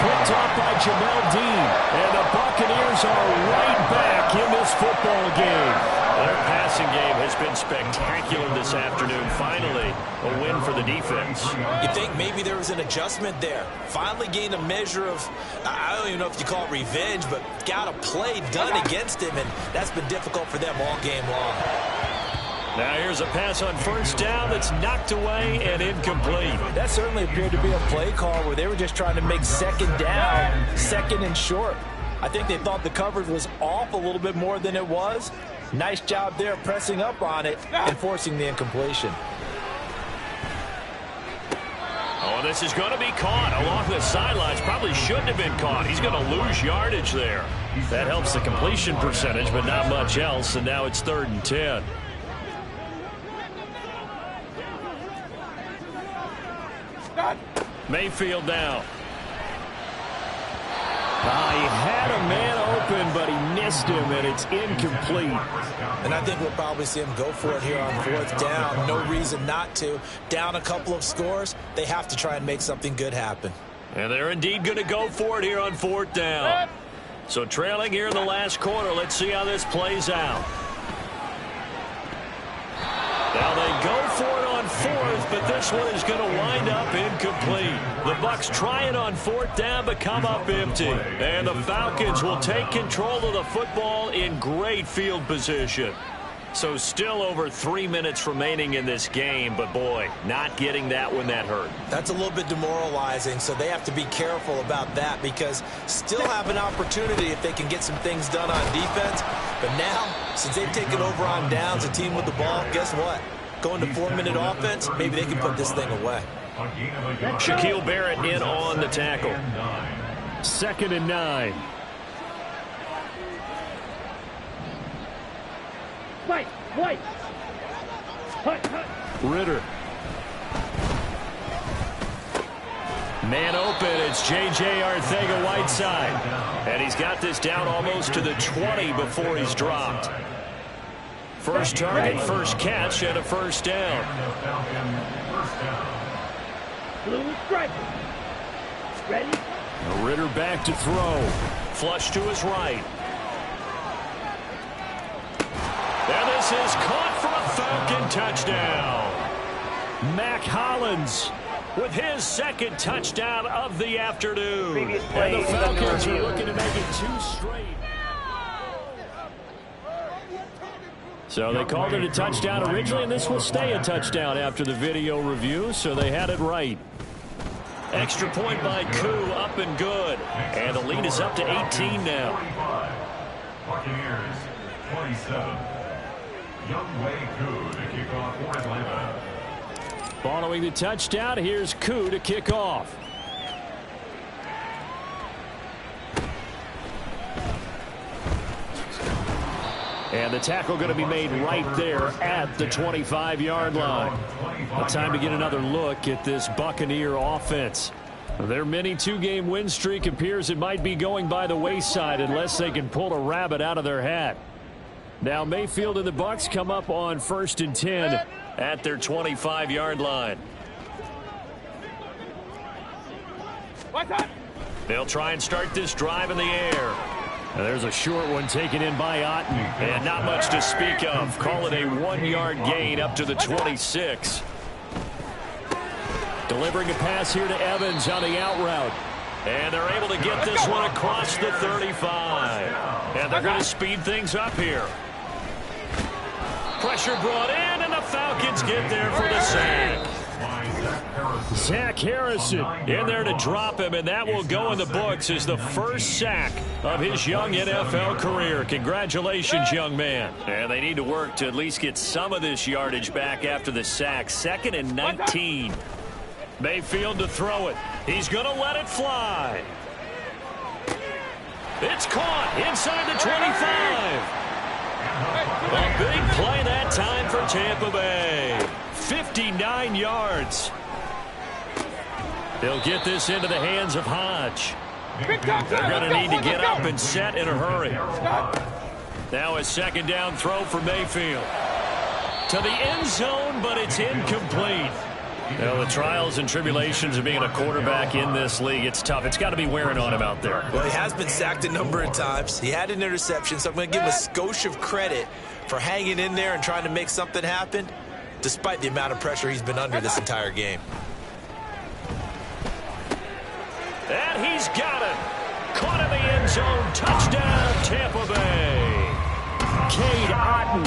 Put picked off by Jamel Dean. And the Buccaneers are right back in this football game. Their passing game has been spectacular this afternoon. Finally, a win for the defense. You think maybe there was an adjustment there. Finally gained a measure of, I don't even know if you call it revenge, but got a play done against him, and that's been difficult for them all game long. Now here's a pass on first down that's knocked away and incomplete. That certainly appeared to be a play call where they were just trying to make second down, second and short. I think they thought the coverage was off a little bit more than it was. Nice job there pressing up on it and forcing the incompletion. Oh, this is going to be caught along the sidelines. Probably shouldn't have been caught. He's going to lose yardage there. That helps the completion percentage, but not much else, and now it's 3rd and 10. Mayfield now. He had a man open, but he missed him, and it's incomplete. And I think we'll probably see him go for it here on 4th down. No reason not to. Down a couple of scores, they have to try and make something good happen. And they're indeed going to go for it here on 4th down. So trailing here in the last quarter, let's see how this plays out. Now they go for it on 4th, but this one is going to wind up incomplete. The Bucs try it on 4th down, but come up empty. And the Falcons will take control of the football in great field position. So still over 3 minutes remaining in this game, but boy, not getting that one that hurt. That's a little bit demoralizing, so they have to be careful about that because still have an opportunity if they can get some things done on defense. But now, since they've taken over on downs, a team with the ball, guess what? Going to 4-minute offense, maybe they can put this thing away. Shaquille Barrett in on the tackle. 2nd and 9. White. Hut. Ritter. Man open, it's J.J. Arcega-Whiteside. And he's got this down almost to the 20 before he's dropped. First target, first catch, and a first down. Blue stripe. Ready? Ritter back to throw. Flush to his right. And this is caught for a Falcon touchdown. Mac Hollins with his 2nd touchdown of the afternoon. And the Falcons are looking to make it 2 straight. So they called it a touchdown originally, and this will stay a touchdown after the video review, so they had it right. Extra point by Koo, up and good. And the lead is up to 18 now. Buccaneers 27. Younghoe Koo to kick off for Atlanta. Following the touchdown, here's Koo to kick off. And the tackle going to be made right there at the 25-yard line. A time to get another look at this Buccaneer offense. Their mini 2-game win streak appears it might be going by the wayside unless they can pull a rabbit out of their hat. Now Mayfield and the Bucs come up on 1st and 10 at their 25-yard line. They'll try and start this drive in the air. And there's a short one taken in by Otten. And not much to speak of. Call it a 1-yard gain up to the 26. Delivering a pass here to Evans on the out route. And they're able to get this one across the 35. And they're going to speed things up here. Pressure brought in, and the Falcons get there for the sack. Zach Harrison in there to drop him, and that will go in the books as the first sack of his young NFL career. Congratulations, young man. And they need to work to at least get some of this yardage back after the sack. 2nd and 19. Mayfield to throw it. He's going to let it fly. It's caught inside the 25. A big play that time for Tampa Bay. 59 yards. They'll get this into the hands of Hodge. They're going to need to get up and set in a hurry. Now a 2nd down throw for Mayfield. To the end zone, but it's incomplete. Well, the trials and tribulations of being a quarterback in this league, it's tough. It's got to be wearing on him out there. Well, he has been sacked a number of times. He had an interception, so I'm going to give him a skosh of credit for hanging in there and trying to make something happen, despite the amount of pressure he's been under this entire game. And he's got it. Caught in the end zone. Touchdown, Tampa Bay. Cade Otton,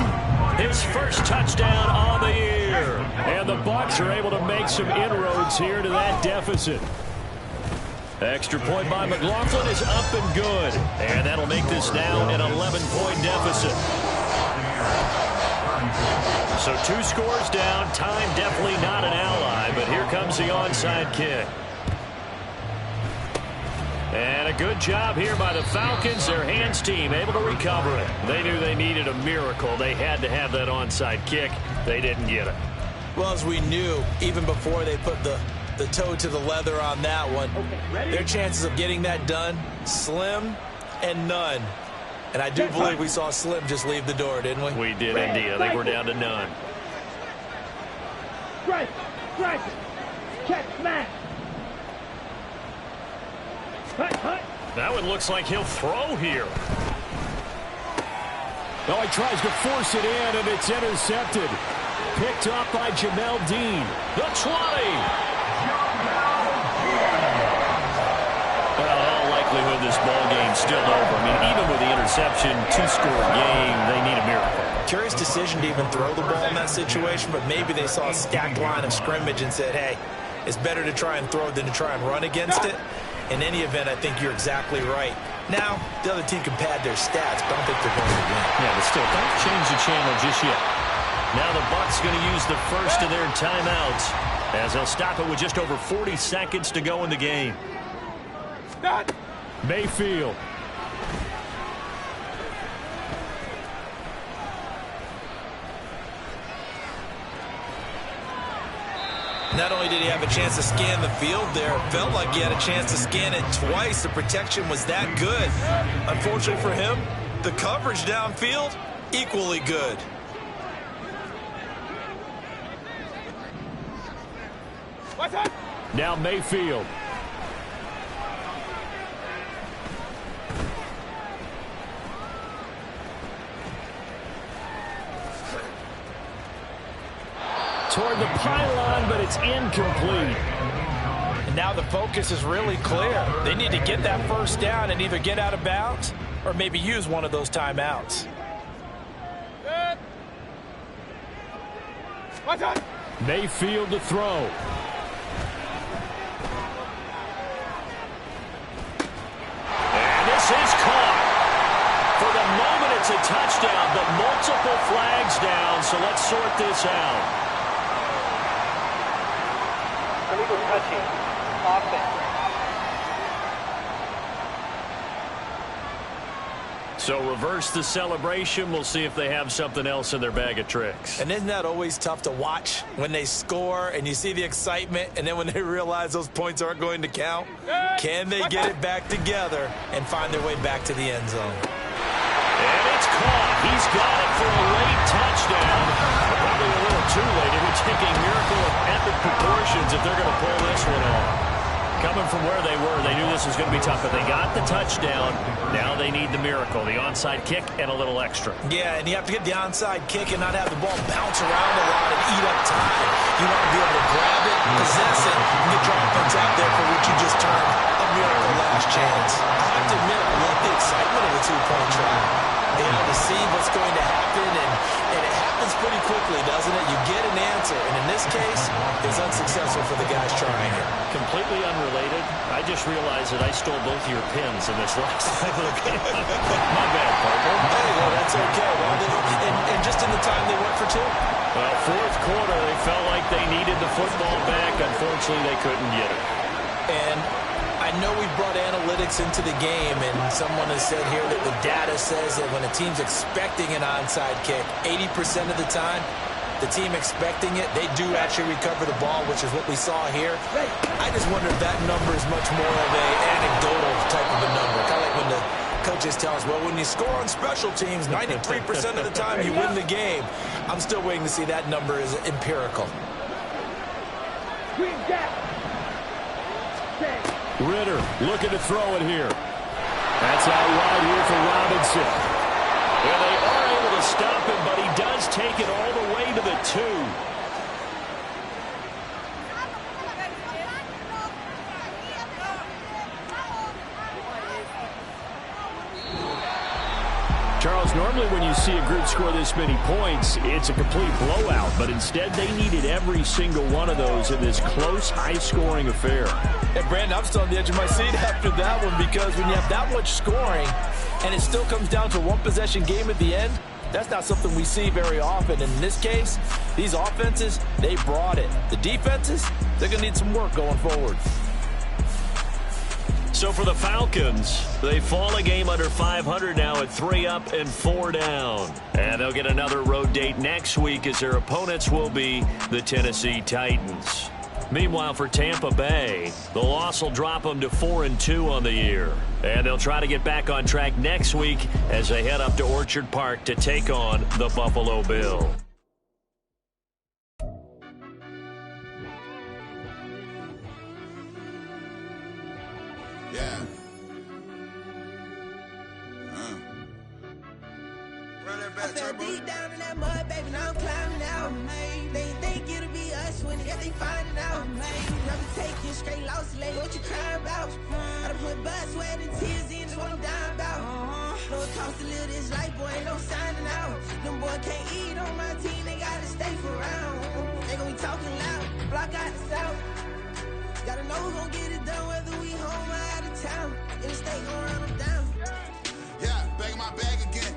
his first touchdown on the year. And the Bucs are able to make some inroads here to that deficit. Extra point by McLaughlin is up and good. And that'll make this now an 11-point deficit. So 2 scores down. Time definitely not an ally, but here comes the onside kick. And a good job here by the Falcons, their hands team, able to recover it. They knew they needed a miracle. They had to have that onside kick. They didn't get it. Well, as we knew, even before they put the toe to the leather on that one, their chances of getting that done, slim and none. And I do believe we saw Slim just leave the door, didn't we? We did indeed. I think we're down to none. Strike, catch, smash. That one looks like he'll throw here. Oh, he tries to force it in, and it's intercepted. Picked up by Jamel Dean. The 20. Well, in all likelihood, this ball game's still over. I mean, even with the interception, 2-score game, they need a miracle. Curious decision to even throw the ball in that situation, but maybe they saw a stacked line of scrimmage and said, hey, it's better to try and throw than to try and run against it. In any event, I think you're exactly right. Now, the other team can pad their stats, but I don't think they're going to win. Yeah, but still, don't change the channel just yet. Now the Bucs going to use the first of their timeouts as they'll stop it with just over 40 seconds to go in the game. Mayfield. Not only did he have a chance to scan the field there, it felt like he had a chance to scan it twice. The protection was that good. Unfortunately for him, the coverage downfield, equally good. Now Mayfield. Toward the pylon, but it's incomplete. And now the focus is really clear. They need to get that first down and either get out of bounds or maybe use one of those timeouts. Mayfield to throw. And this is caught. For the moment, it's a touchdown, but multiple flags down, so let's sort this out. Illegal touching. Offense. So reverse the celebration. We'll see if they have something else in their bag of tricks. And isn't that always tough to watch when they score and you see the excitement and then when they realize those points aren't going to count? Can they get it back together and find their way back to the end zone? And it's caught. He's got it for a late touchdown. Probably a little too late. It would take a miracle of epic proportions if they're going to pull this one off. Coming from where they were, they knew this was going to be tough, but they got the touchdown. Now they need the miracle, the onside kick and a little extra. Yeah, and you have to get the onside kick and not have the ball bounce around a lot and eat up time. You want to be able to grab it, possess it, and get your offense out there for what you just termed a miracle last chance. I have to admit, I love the excitement of a two-point try. Being able to see what's going to happen, and it happens pretty quickly, doesn't it? You get an answer, and in this case, it's unsuccessful for the guys trying it. Completely unrelated, I just realized that I stole both of your pins in this last little game. My bad, partner. Hey, well, that's okay. Well, and just in the time they went for two. Well, fourth quarter, they felt like they needed the football back. Unfortunately, they couldn't get it. And I know we brought analytics into the game, and someone has said here that the data says that when a team's expecting an onside kick, 80% of the time, the team expecting it, they do actually recover the ball, which is what we saw here. I just wonder if that number is much more of an anecdotal type of a number. Kind of like when the coaches tell us, well, when you score on special teams, 93% of the time you win the game. I'm still waiting to see that number is empirical. Green gap. Ritter looking to throw it here. That's out wide here for Robinson. And they are able to stop him, but he does take it all the way to the 2. Charles, normally when you see a group score this many points, it's a complete blowout. But instead, they needed every single one of those in this close, high-scoring affair. And Brandon, I'm still on the edge of my seat after that one, because when you have that much scoring and it still comes down to one possession game at the end, that's not something we see very often. And in this case, these offenses, they brought it. The defenses, they're going to need some work going forward. So for the Falcons, they fall a game under 500 now at 3 up and 4 down. And they'll get another road date next week as their opponents will be the Tennessee Titans. Meanwhile, for Tampa Bay, the loss will drop them to 4-2 on the year. And they'll try to get back on track next week as they head up to Orchard Park to take on the Buffalo Bills. Yeah. I fell deep down in that mud, baby, now I'm climbing out. They think it'll be us when they finding out. Never take you straight lost, lady, what you crying about? I done put blood, sweat, and tears in, just what I'm dying about. Know it costs to live this life, boy, ain't no signing out. Them boy can't eat on my team, they gotta stay for round. They gon' be talking loud, block out the south. Gotta know who gon' get it done, whether we home or out of town. In the state, gon' run them down. Yeah, back in my bag again.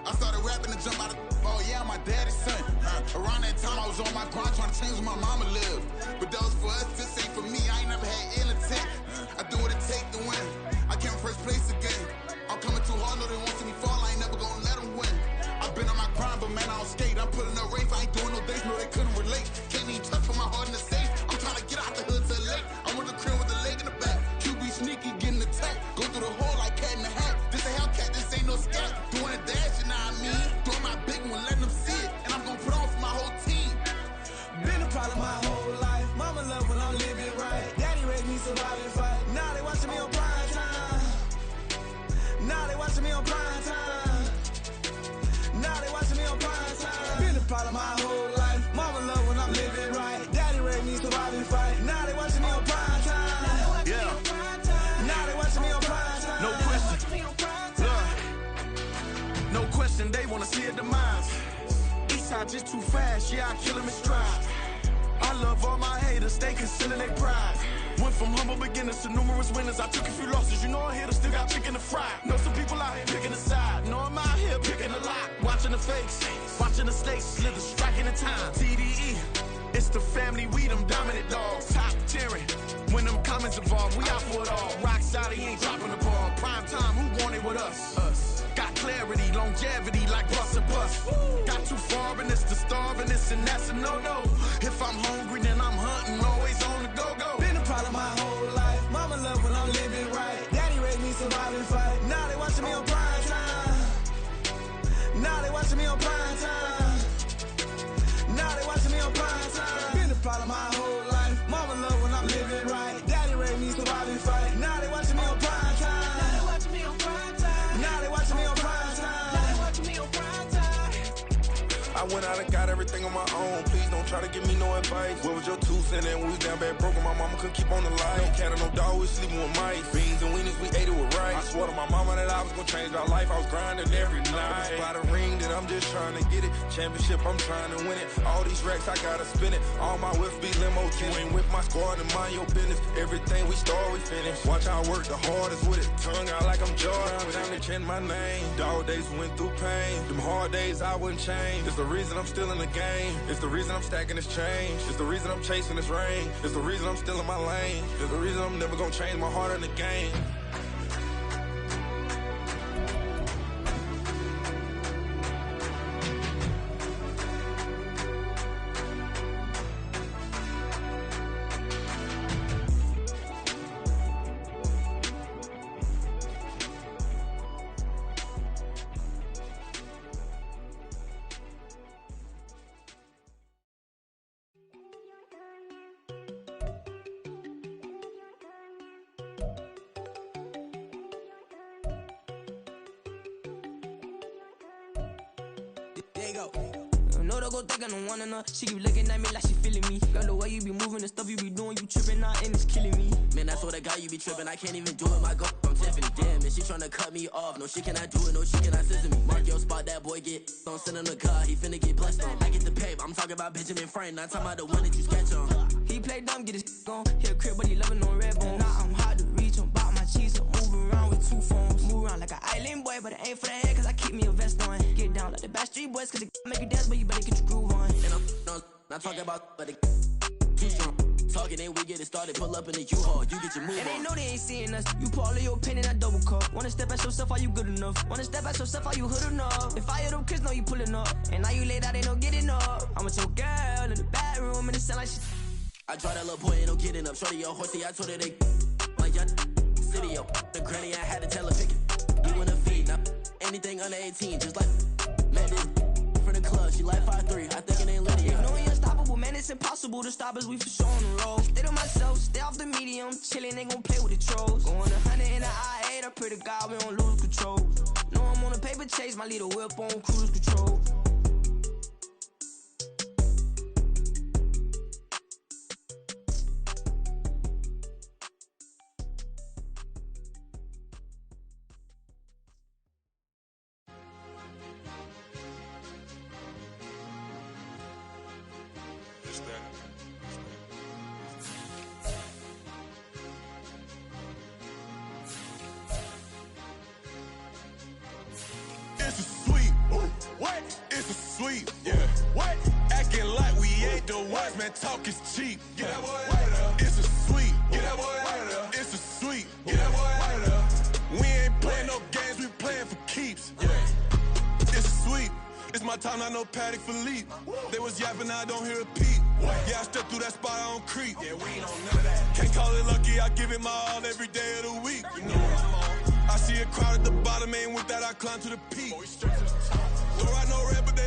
I started rapping to jump out of oh yeah, my daddy's son. Around that time I was on my grind trying to change where my mama lived. But that was for us, this ain't for me. I ain't never had ill intent. I do what it take to win. I came first place again. I'm coming too hard, no they won't see me fall. I ain't never gonna let them win. I've been on my grind, but man I don't skate. I'm putting up race, I ain't doing no days, no they couldn't relate. Can't even touch for my heart in the safe. I'm trying to get out the hood to the lake. I'm with the crib with the leg in the back. QB sneaky, getting attacked. Go through the hole like cat in the hat. This a Hellcat, this ain't no scat. Doing a dash, you know what I mean? Doing my big one, letting them see it. And I'm gonna put on for my whole team. Been a problem my whole life. Mama love when I'm living right. Daddy raised me survive and fight. Now they watching me on prime time. Now they watching me on prime time. Now they watching me on prime time. Been a problem my whole life. Mama love when I'm living right. Daddy raised me survive and fight. Now they watching me on prime time. Yeah. Now they watching me on prime time. No question. Look. No question, they wanna see a demise. Eastside just too fast, yeah, I kill him in stride. I love all my haters, they concealing their pride. Went from humble beginners to numerous winners. I took a few losses, you know I'm here to still got chicken to fry. Know some people out here picking a side. Know I'm out here picking a lot. Watching the fakes, watching the stakes, slither, striking the time. TDE, it's the family, we them dominant dogs. Top tiering, when them comments involved, we out for it all. Rock side, he ain't dropping the ball. Prime time, who want it with us? Us. Got clarity, longevity like bus and bus. Got too far and it's the starving, this and that's a no-no. If I'm hungry, then I'm hunting, always on the go-go. Been a problem my whole life. Mama love when I'm living right. Daddy raised me survive and fight. Now they watching me on prime time. Now they watching me on prime time. Now they watching me on prime time. Been a problem my whole life. Mama love when I'm living right. Daddy raised me survive and fight. Now they watching me on prime time. Now they watching me on prime time. Now they watching me on prime time. Now they watching me on prime time. I went out and got everything on my own. Please don't try to give me no advice. What was your 2 cents and we was down bad broke and my mama couldn't keep on the light. No cat or no dog, we sleeping with mice. Beans and weenies, we ate it with rice. I swore to my mama that I was gonna change our life. I was grinding every night. By the ring that I'm just trying to get it. Championship, I'm trying to win it. All these racks, I gotta spin it. All my whips be limo tinted. You ain't with my squad and mind your business. Everything we start, we finish. Watch I work the hardest with it. Tongue out like I'm Jordan. Without me change my name. Dog days went through pain. Them hard days I wouldn't change. It's the reason I'm still in the game. It's the reason I'm stacking this change. It's the reason I'm chasing this rain. It's the reason I'm still in my lane. It's the reason I'm never gonna change my heart in the game. go. No, don't go thinking I don't want enough. She keep looking at me like she feeling me. Girl, the way you be moving, the stuff you be doing, you tripping out and it's killing me. Man, that's what I got, you be tripping. I can't even do it, my girl from Tiffany. Damn, and she tryna cut me off. No, she cannot do it, no, she cannot scissor me. Mark your spot, that boy get on. Send him the car, he finna get blessed on. I get the paper, I'm talking about Benjamin Franklin. Not talking about the one that you sketch on. He play dumb, get his on. Hit a crib, but he loving on red bone. Now I'm hard to reach, I'm bout my cheese. I'm moving around with 2 phones. Move around like an island boy, but it ain't for the head, cause I keep me a vest on. Get down like the Backstreet Boys, cause it make you dance, but you better get your groove on. And I'm not talking about, but it too strong. Talking and we get it started, pull up in the U-Haul, you get your move on. And they know they ain't seeing us. You pull all of your pen in that double cup. Wanna step at yourself, are you good enough? Wanna step at yourself, are you hood enough? If I hear them kids, know you pulling up. And now you laid out, ain't no getting up. I'm with your girl in the bedroom, and it sound like shit. I draw that little boy, ain't no getting up. Shorty your horsey, I told her they my young city up. The granny, I had to tell her pick it. You in the feed, now anything under 18, just like man, this from the club, she like 5'3", I think it ain't Lydia. You know we unstoppable, man, it's impossible to stop us, we for sure on the road. Stay to myself, stay off the medium, chillin', they gon' play with the trolls. Going 100 in the I-8, I pray to God we don't lose control. Know I'm on a paper chase, my leader whip on cruise control. It's a sweep. What? It's a sweep. Yeah. What? Acting like we ain't the ones, man. Talk is cheap. Get that boy out of there. It's a sweep. Get that boy out of there. It's a sweep. Get that boy out of there. We ain't playing no games, we playing for keeps. Yeah. It's a sweep. It's my time, not no Paddock Philippe. They was yapping, I don't hear a peep. Yeah, I step through that spot, I don't creep. Yeah, we ain't on none of that. Can't call it lucky, I give it my all every day of the week. You know what I'm on. I see a crowd at the bottom, ain't with that, I climb to the peak. Don't ride no red, but they